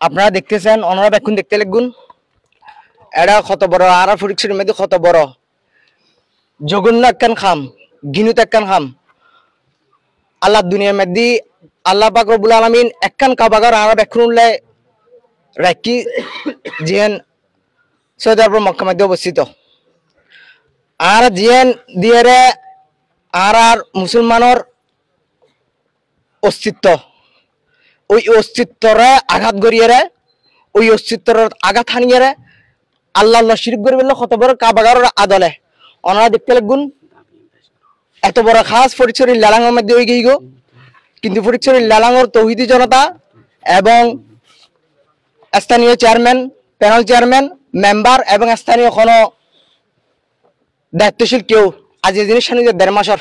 আপনারা দেখতেছেন ওনারা এখন দেখতে লাগুন এটা কত বড় আর ফরিকশির মধ্যে কত বড় জঘন্য একখান খাম গিনুত একখান খাম আল্লাহ দুনিয়ার মধ্যে আল্লাহ পাক রব্বুল আলামিন একখান কাবাগার আর এখন উল্লে রাখি জিয়ান সৌদি আরব মক্কা মধ্যে অবস্থিত আর জিয়ান দিয়েরে আর মুসলমানের অস্তিত্ব ওই অস্তিত্বরে আঘাত করিয়ে ওই অস্তিত্বর আঘাত হানিয়ে আল্লাহ শিরিক করে বললো কত বড় কাবাগার আদলে ওনারা দেখতে লাগুন এত বড় খাস ফরিকছড়ির লালাঙের মধ্যে হয়ে গিয়ে গো কিন্তু ফরিকছড়ির লালাঙের তৌহিদি জনতা এবং স্থানীয় চেয়ারম্যান প্যানেল চেয়ারম্যান মেম্বার এবং স্থানীয় কোনো দায়িত্বশীল কেউ আজ এই জিনিস নিজের 1.5 মাসের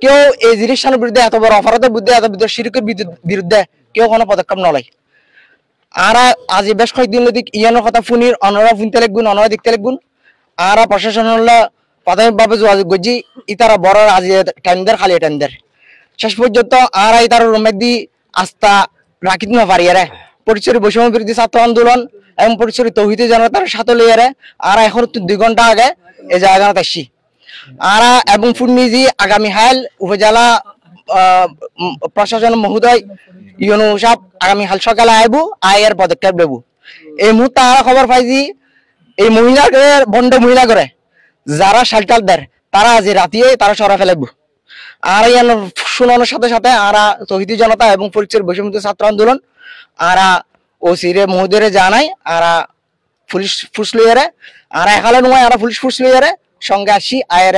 কেউ এই জিনিসটার বিরুদ্ধে এত বড় অপরাধের বিরুদ্ধে এত বড় শিরকের বিরুদ্ধে কেউ কোনো পদক্ষেপ নয় আর আজ বেশ কয়েকদিন নদী ইয়ানোর কথা ফুনির অনরা ফুনতে লাগবেন অনরা দেখতে লাগবেন আর প্রশাসন প্রাথমিকভাবে যোগাযোগ করছি ইতারা বড় আজ টেন্ডার খালি টেন্ডার শেষ পর্যন্ত আর ইতার রুমের দি আস্থা রাখিতে না পারি রে পরিচয় বৈষম্য বিরোধী ছাত্র আন্দোলন এবং পরিচয় তৌহিদি জনতার সাথে লিয়ে আর এখন 2 ঘন্টা আগে এই জায়গায় আসছি আর এবং ফুর্নিজি আগামী হাল উপজেলা প্রশাসন মহোদয় ইউনু সাহেব আগামী হাল সকালে আইবু আয়ের পদক্ষেপ নেব এই মুহূর্তে আর খবর পাইছি এই মহিলাদের বন্ড মহিলা করে যারা শালটাল দেয় তারা আজ রাতিয়ে তারা সরা ফেলাইব আর ইয়ান শুনানোর সাথে সাথে আর তৌহিদি জনতা এবং পরিচয় বৈষম্য ছাত্র আন্দোলন আর ওসিরে মহোদয় জানাই আর পুলিশ ফুস লইয়ারে আর এখালে নয় আর পুলিশ ফুস লইয়ারে সঙ্গে আসি আয়ের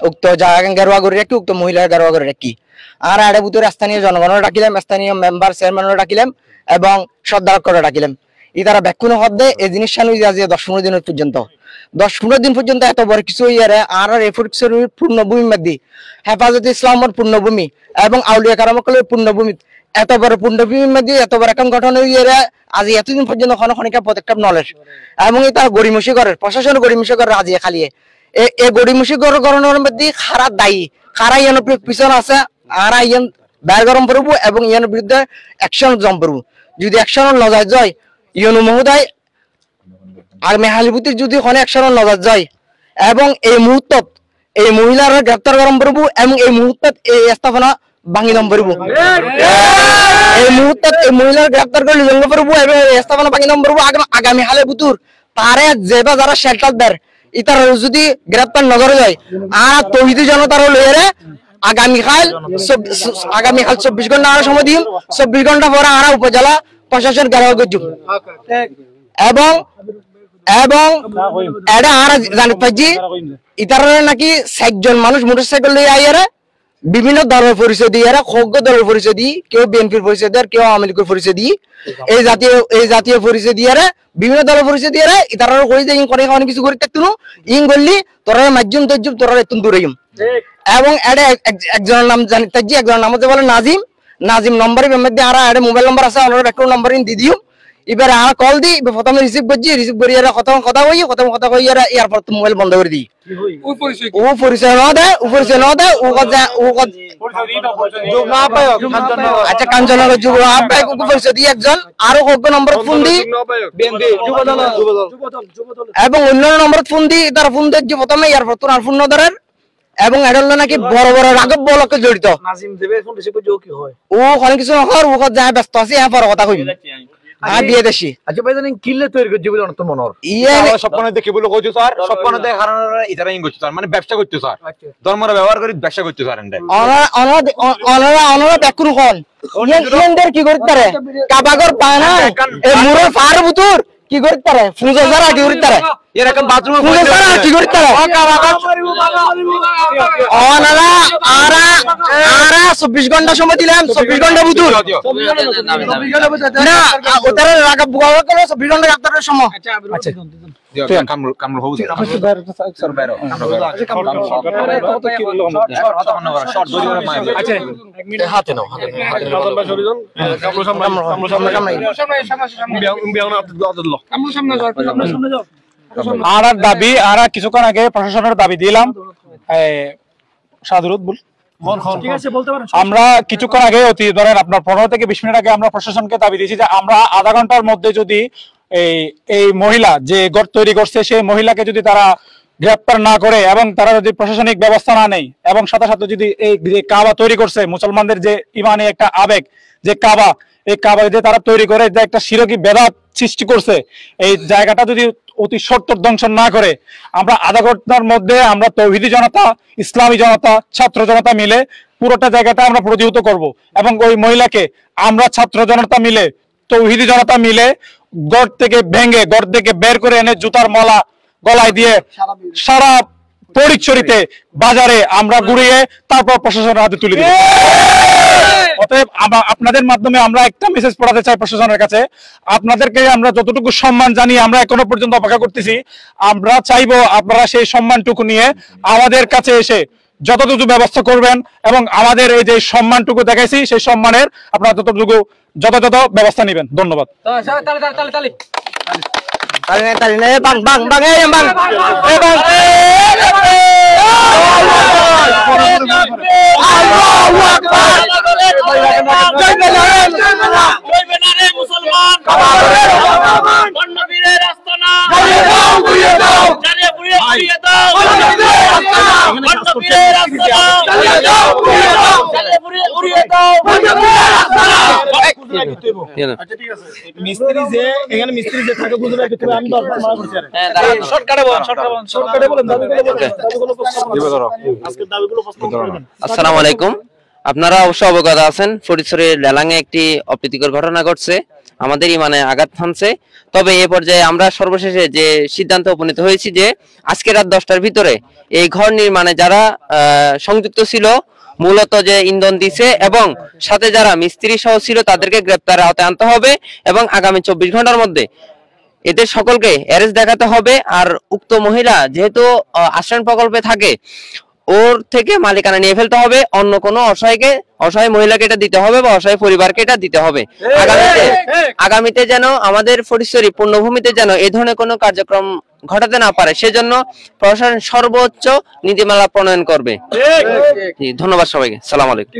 উক্ত জায়গা গেরুয়া করে রাখি উক্ত মহিলার গেরুয়া করে রাখি আর এর ভিতরে স্থানীয় জনগণের ডাকিলাম স্থানীয় মেম্বার চেয়ারম্যানের ডাকিলাম এবং সর্দার করে ডাকিলাম ই তারা ব্যাকুণ হদ্দে এই জিনিস সানুই আজ 10-15 দিন পর্যন্ত 10-15 দিন পর্যন্ত এত বড় কিছু ইয়ারে আর রেফরিক্সের পূর্ণভূমি মধ্যে হেফাজতে ইসলামের পূর্ণভূমি এবং আউলিয়া কারামকলের পূর্ণভূমি এত বড় পূর্ণভূমির মধ্যে এত বড় এখন ঘটনা ইয়ারে আজ এতদিন পর্যন্ত খনিকা পদক্ষেপ নলের এবং তার গড়িমসি করে প্রশাসন গড়িমসি করে আজ খালিয়ে এই গড়িমসি করানোর মধ্যে খারাপ দায়ী খারা ইয়ান পিছন আছে আর ইয়ান ব্যয় গরম পড়বো এবং ইয়ানের বিরুদ্ধে অ্যাকশন জম পড়বো যদি অ্যাকশন নজর যায় ইউনু মহোদয় আর মেহালিভূতির যদি কোনো অ্যাকশন নজর যায় এবং এই মুহূর্তত এই মহিলার গ্রেপ্তার গরম পড়বো এবং এই মুহূর্তত এই স্থাপনা ভাঙি দম পড়বো এই মুহূর্তত এই মহিলার গ্রেপ্তার করে জঙ্গ পড়বো এবং এই স্থাপনা ভাঙি দম পড়বো আগামী হালে বুতুর তারে যেবা যারা শেল্টার দেয় ইতার যদি গ্রেপ্তার নজরে যায় আর তৌহিদি জনতার লইয়ারে আগামীকাল 24 ঘন্টা আর সময় দিম 24 ঘন্টা পরে আর উপজেলা প্রশাসন ঘেরাও করছুম এবং এবং এটা আর জানি পাইছি ইতার নাকি 60 জন মানুষ মোটরসাইকেল লইয়া আইয়ারে বিভিন্ন দলের পরিচয় দিয়ে খোজ্ঞ দলের পরিচয় দিই কেউ বিএনপির পরিচয় দেয় কেউ আওয়ামী লীগের পরিচয় দিই এই জাতীয় পরিচয় দিয়ে বিভিন্ন দলের পরিচয় দিয়ে ইতারা কই যে ইং করে অনেক কিছু করে থাকতুনো ইং বললি তোরা মাধ্যম তজ্জুম তোরা এতন দূরে এবং এটা একজনের নাম জানি তাজি একজনের নাম হচ্ছে বলে নাজিম নম্বরের মধ্যে আর একটা মোবাইল নম্বর আছে ওনার একটা নম্বর দিয়ে দিও এবারে আর কল দিই প্রথমে রিসিভ করি আর কথা কই আর এরপর মোবাইল বন্ধ করে দিই ও পরিচয় না দেয় আচ্ছা কাঞ্চনগর যুব আহ্বায়ক পরিচয় দিয়ে একজন আরো কয়েক নম্বর ফোন দিই এবং অন্য নম্বর ফোন দিই তার ফোন দিচ্ছি প্রথমে এরপর তোর ফোন ধরেন এবং এটা হলো নাকি বড় বড় রাঘব বলকে জড়িত ও অনেক কিছু নকর ও যা ব্যস্ত আছে হ্যাঁ পর কথা কইবি বিয়ে দেশি আচ্ছা ভাই জানেন কিল্লে তৈরি করছে বলে অনেক মনে হয় স্বপ্নে দেখে বলে কইছো স্যার স্বপ্নে দেখে হারানোর ইতারা ইং করছে স্যার মানে ব্যবসা করতে স্যার ধর্মরা ব্যবহার করে ব্যবসা করতে স্যার এন্ড অনরা ব্যাকুন কোন ইয়েন্ডার কি করতে পারে কাবাগর পায় না এই মুরে ফার বুতুর কি করতে পারে ফুজো যারা কি করতে পারে এরকম বাথরুমে ফুজো যারা কি করতে পারে অনরা আরা 24 ঘন্টা সময় দিলাম 24 ঘন্টা বুতুর না ওটারে রাগা বুয়া করে 24 ঘন্টা আপনাদের সময় আচ্ছা কামরুল হবু স্যার বাইরে আচ্ছা হাতে নাও আর দাবি আর কিছুক্ষণ আগে প্রশাসনের দাবি দিলাম সাদুরুদ বল আমরা কিছুক্ষণ আগে ধরেন আপনার 15 থেকে 20 মিনিট আগে আমরা প্রশাসনকে দাবি দিয়েছি যে আমরা আধা ঘন্টার মধ্যে যদি এই মহিলা যে গর্ত তৈরি করছে সেই মহিলাকে যদি তারা গ্রেপ্তার না করে এবং তারা যদি প্রশাসনিক ব্যবস্থা না নেয় এবং সাথে সাথে যদি এই যে কাবা তৈরি করছে মুসলমানদের যে ইমানি একটা আবেগ যে কাবা, এই কাবা যদি তারা তৈরি করে যে একটা শিরকি বেদাত সৃষ্টি করছে, এই জায়গাটা যদি অতি সত্বর ধ্বংস না করে আমরা আধা ঘন্টার মধ্যে আমরা তৌহিদি জনতা, ইসলামী জনতা, ছাত্র জনতা মিলে পুরোটা জায়গাটা আমরা প্রতিহত করব এবং ওই মহিলাকে আমরা ছাত্র জনতা মিলে, তৌহিদি জনতা মিলে গড় থেকে ভেঙে, গড় থেকে বের করে এনে জুতার মালা গলায় দিয়ে সারা পরিচরিতে বাজারে আমরা ঘুরিয়ে তারপর প্রশাসনের হাতে তুলে দিব। অতএব আপনাদের মাধ্যমে আমরা একটা মেসেজ পড়াতে চাই প্রশাসনের কাছে, আপনাদেরকে আমরা যতটুকু সম্মান জানি আমরা এখনো পর্যন্ত অপেক্ষা করতেছি, আমরা চাইবো আপনারা সেই সম্মানটুকু নিয়ে আমাদের কাছে এসে যতটুকু ব্যবস্থা করবেন এবং আমাদের এই যে সম্মানটুকু দেখাইছি সেই সম্মানের আপনারা যতটুকু যথাযথ ব্যবস্থা নেবেন। ধন্যবাদ। আসসালামু আলাইকুম। আপনারা অবশ্য অবগত আছেন ফটিকছড়ির লেলাঙে একটি অপ্রীতিকর ঘটনা ঘটছে, আমাদের ইমানে আঘাত হানছে। তবে এ পর্যায়ে আমরা সর্বশেষে যে সিদ্ধান্ত উপনীত হয়েছি যে আজকে রাত 10টার ভিতরে এই ঘর নির্মাণে যারা সংযুক্ত ছিল, মূলত যে ইন্ধন দিছে এবং সাথে যারা মিস্ত্রি সহ ছিল তাদেরকে গ্রেপ্তারের আওতায় আনতে হবে এবং আগামী 24 ঘন্টার মধ্যে এদের সকলকে অ্যারেস্ট দেখাতে হবে। আর উক্ত মহিলা যেহেতু আশ্রয় প্রকল্পে থাকে, ওর থেকে মালিকানা নিয়ে ফেলতে হবে, অন্য কোনো অসহায় মহিলাকে এটা দিতে হবে বা অসহায় পরিবারকে এটা দিতে হবে। আগামীতে যেন আমাদের ফটিকছড়ি পূর্ণভূমিতে যেন এই ধরনের কোনো কার্যক্রম ঘটাতে না পারে, সেজন্য প্রশাসন সর্বোচ্চ নীতিমালা প্রণয়ন করবে। ধন্যবাদ সবাইকে। সালাম আলাইকুম।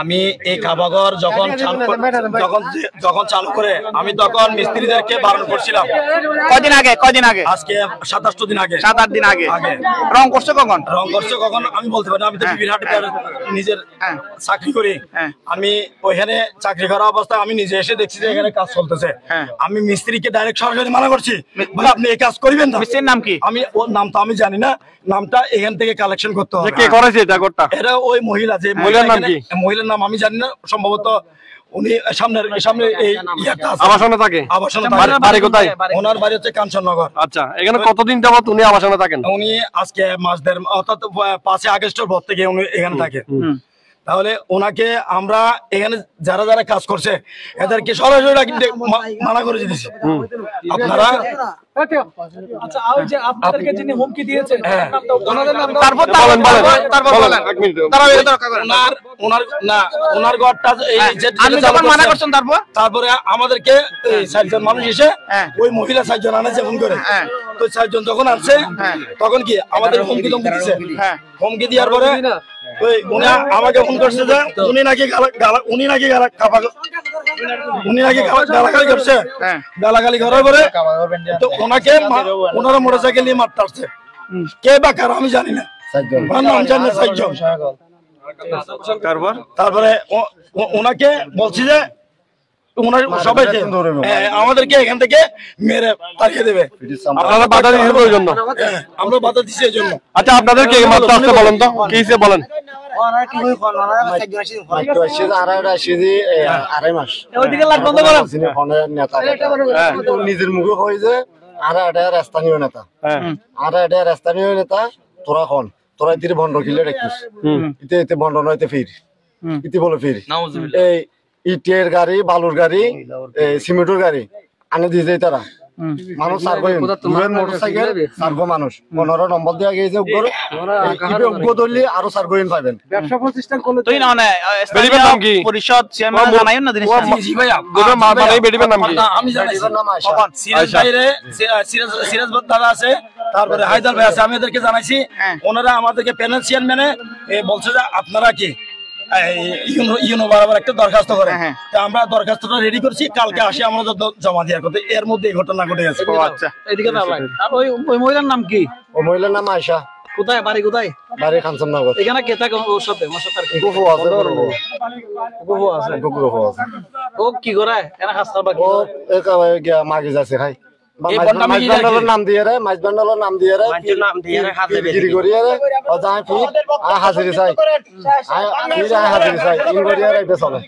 আমি এই কাবাগর যখন চালু করে আমি তখন মিস্ত্রিদেরকে বারণ করছিলাম। কদিন আগে আজকে 27 দিন আগে, 7-8 দিন আগে। রং করছে কখন আমি বলতে পারি, আমি তো বিবিরহাটে নিজের চাকরি করি। আমি ওইখানে চাকরি করা অবস্থায় আমি নিজে এসে দেখছি যে এখানে কাজ চলতেছে। আমি মিস্ত্রিকে ডাইরেক্ট সরাসরি মানা করছি, আপনি এই কাজ করবেন না। মিস্ত্রির নাম কি? আমি ওর নাম তো আমি জানি না, নামটা এখান থেকে কালেকশন করতে হবে। কে করেছে এটা? এটা ওই মহিলা, যে মহিলার নাম কি? মহিলার নাম আমি জানি না, সম্ভবত উনি সামনে এই আবাসনে থাকে। বাড়ি কোথায়? ওনার বাড়ি হচ্ছে কাঞ্চননগর। আচ্ছা, এখানে কতদিন যাবত উনি আবাসনে থাকেন? উনি আজকে মাস দেড়, অর্থাৎ 5 আগস্টের পর থেকে উনি এখানে থাকে। তাহলে ওনাকে আমরা এখানে যারা যারা কাজ করছে এদেরকে সরাসরি মানা করে দিয়েছি। আপনারা তারপরে আমাদেরকে 4জন মানুষ এসে ওই মহিলা 4জন আনেছে ফোন করে। তো 4জন যখন আসছে তখন কি আমাদের হুমকি ধমকি দিচ্ছে। হুমকি দেওয়ার পরে উনি আমাকে ফোন করছে যে উনি নাকি গালাগালি করছে। গালাগালি করার পরে তো ওনাকে ওনারা মোটরসাইকেল নিয়ে মারতে আসছে। কে বা কার আমি জানি না, নাম জানি না। 4জন। তারপরে ওনাকে বলছি যে সবাইকে আমাদেরকে এখান থেকে মেরে তাড়িয়ে দেবে। আপনারা বাধা দিতে প্রয়োজন না, আমরা বাধা দিচ্ছি এই জন্য। আচ্ছা আপনাদের কে মাত্র আসতে বলেন তো, কি হিসেবে বলেন? নিজের মুখে হয় যে স্থানীয় নেতা স্থানীয় নেতা তোরা খন তোরা ইতি বন্ধ খিলে রাখিস ইতে ইতে বন্ধ নয় ফির ইতি বলে ফির এই ইটের গাড়ি বালুর গাড়ি সিমেন্টের গাড়ি আনে দিয়ে যায় তারা মানুষ মোটরসাইকেল সার্গো মানুষ 15 নম্বর দেওয়া গিয়েছে ধরলে আরো সার্গোইন পাবেন। ব্যবসা প্রতিষ্ঠান করলে তুই না বেরিবের নাম কি? পরিষদ চেয়ারম্যান জানাইন না জিনিস জি ভাইয়া মা বানাই বেরিবের নাম কি? আমি জানাইছি সিরাজ ভাইরে সিরাজ দাদা আছে, তারপরে হায়দার ভাই আছে, আমি এদেরকে জানাইছি। ওনারা আমাদেরকে প্যানেল চেয়ারম্যানে বলছে যে আপনারা কি ইউনো বরাবর একটা দরখাস্ত করে, আমরা দরখাস্তটা রেডি করছি, কালকে আসে আমরা জমা দেওয়ার কথা। এর মধ্যে এই ঘটনা ঘটে গেছে। আচ্ছা এদিকে দাঁড়াই। আর ওই মহিলার নাম কি? ও মহিলার নাম আয়েশা। কোথায় বাড়ি? কোথায় বাড়ি? খানসামনগর। এখানে কে থাকে ওর সাথে? ওর সাথে কি গুফু আছে, গুফু আছে। গুফু আছে। ও কি করে এনা খাস্তার বাকি? ও এক মাগি যাচ্ছে খাই নাম দিয়ে রে মাছ বান্ডালের নাম দিয়ে রে গিরি করিয়ে রে ও যাই ফির হাজিরি চাই ফির হাজিরি চাই ইন করিয়ে রে চলে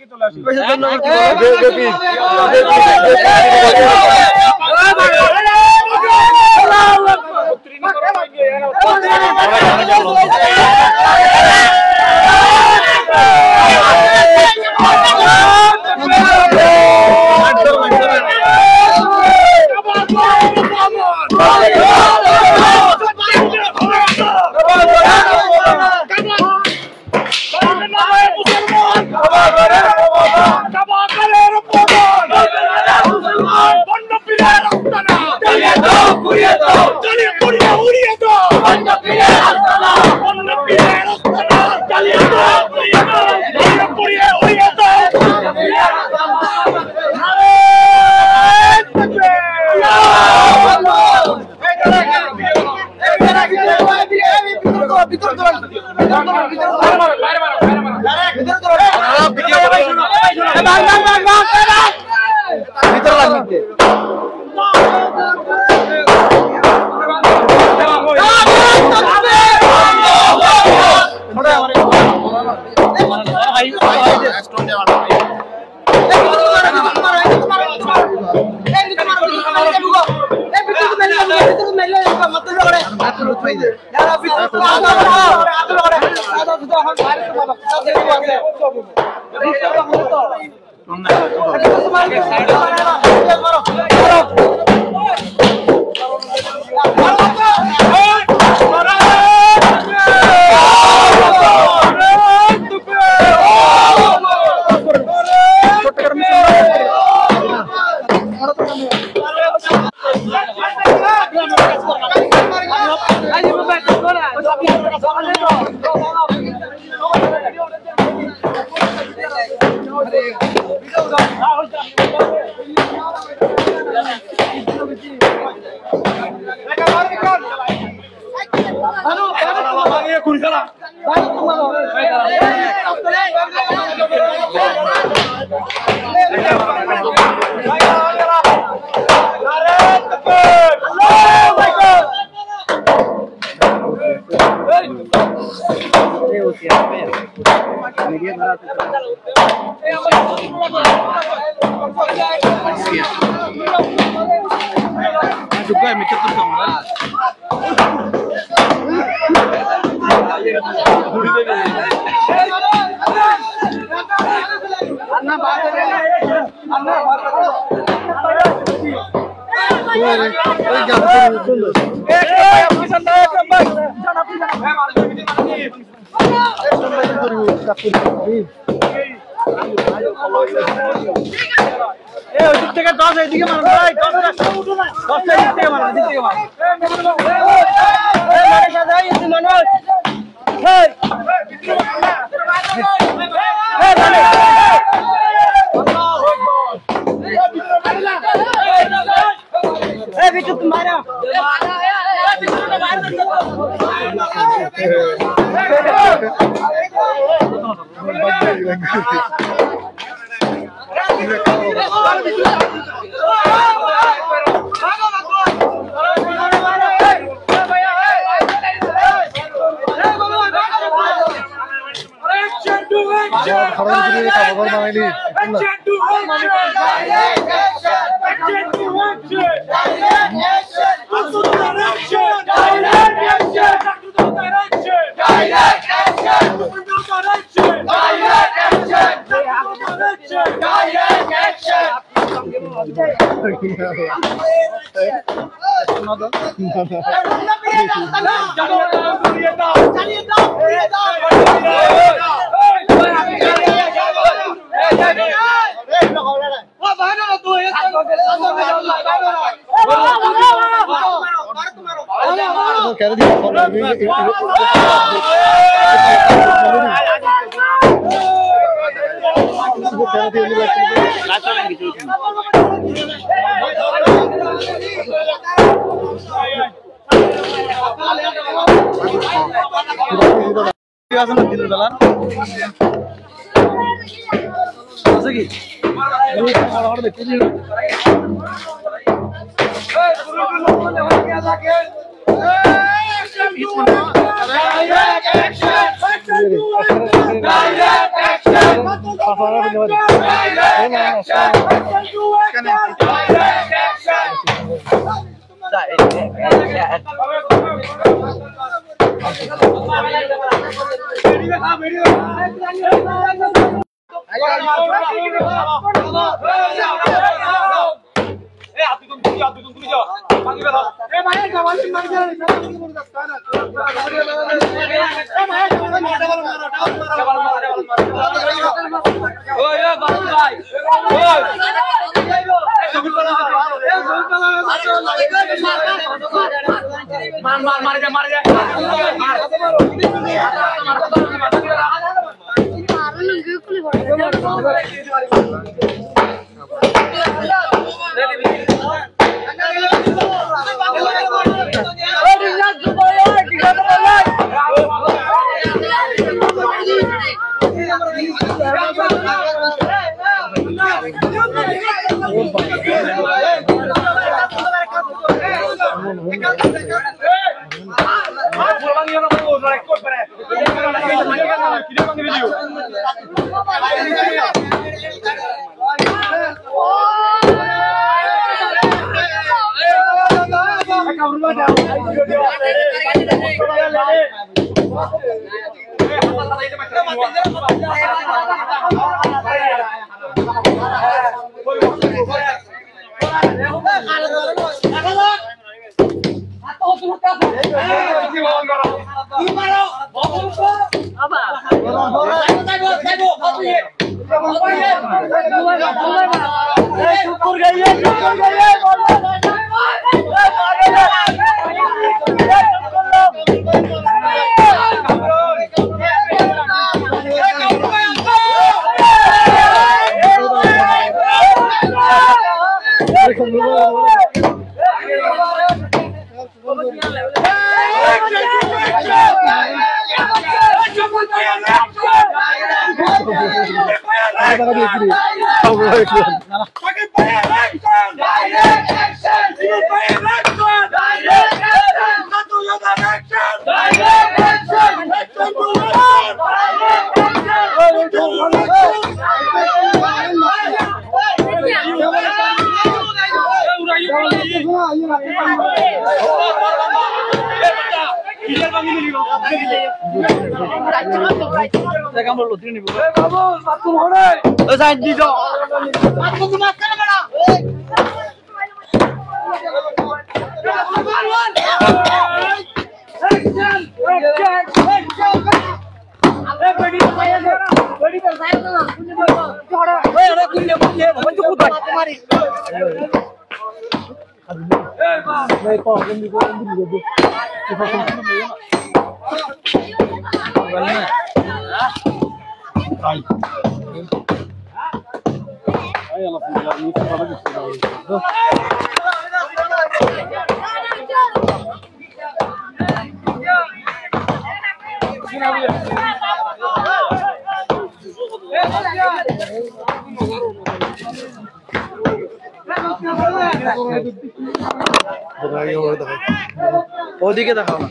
ওদিকে দেখাও না।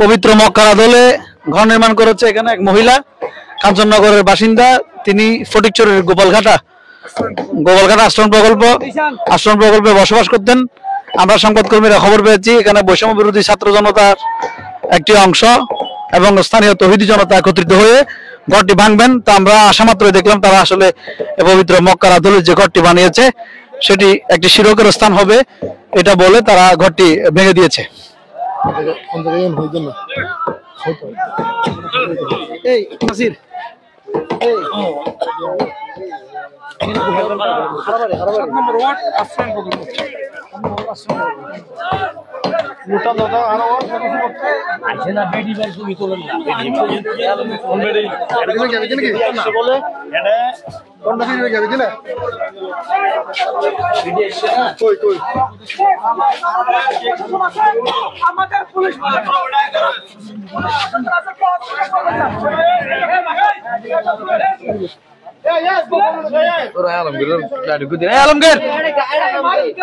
পবিত্র মক্কার আদলে ঘর নির্মাণ করেছে এখানে এক মহিলা, কাঞ্চননগরের বাসিন্দা। তিনি ফটিকচরের গোপালঘাটা আশ্রম প্রকল্পে বসবাস করতেন। আমরা সংবাদকর্মীরা খবর পেয়েছি এখানে বৈষম্য বিরোধী ছাত্র জনতার একটি অংশ এবং স্থানীয় তৌহিদি জনতা একত্রিত হয়ে ঘরটি ভাঙবেন। তা আমরা আসামাত্রই দেখলাম তারা আসলে পবিত্র মক্কার আদলে যে ঘরটি বানিয়েছে সেটি একটি শিরকের স্থান হবে এটা বলে তারা ঘরটি ভেঙে দিয়েছে। এই নাসির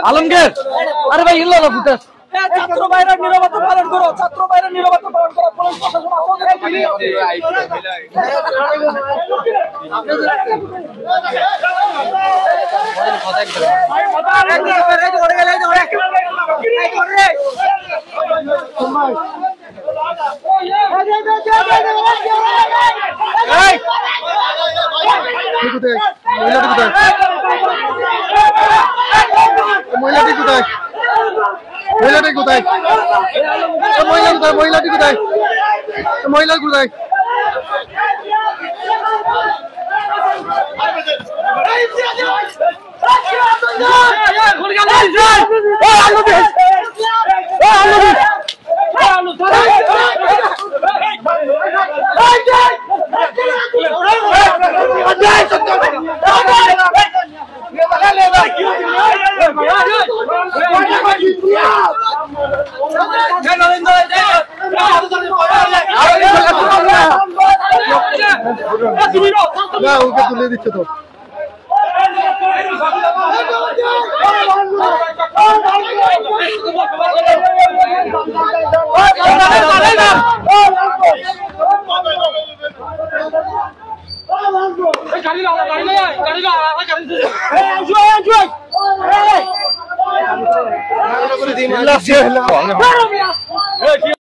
আলমগীর আরে ভাই ইল্লা ফুটাস ছাত্র ভাইরা নিরাপত্তা পালন করো, ছাত্র ভাইরা নিরাপত্তা পালন করো, পুলিশ প্রশাসন মহিলাটি কোথায়? মহিলাটি কোথায়? মহিলাটি কোথায়? মহিলা কোথায়? না ওকে তুলে দিচ্ছে তো।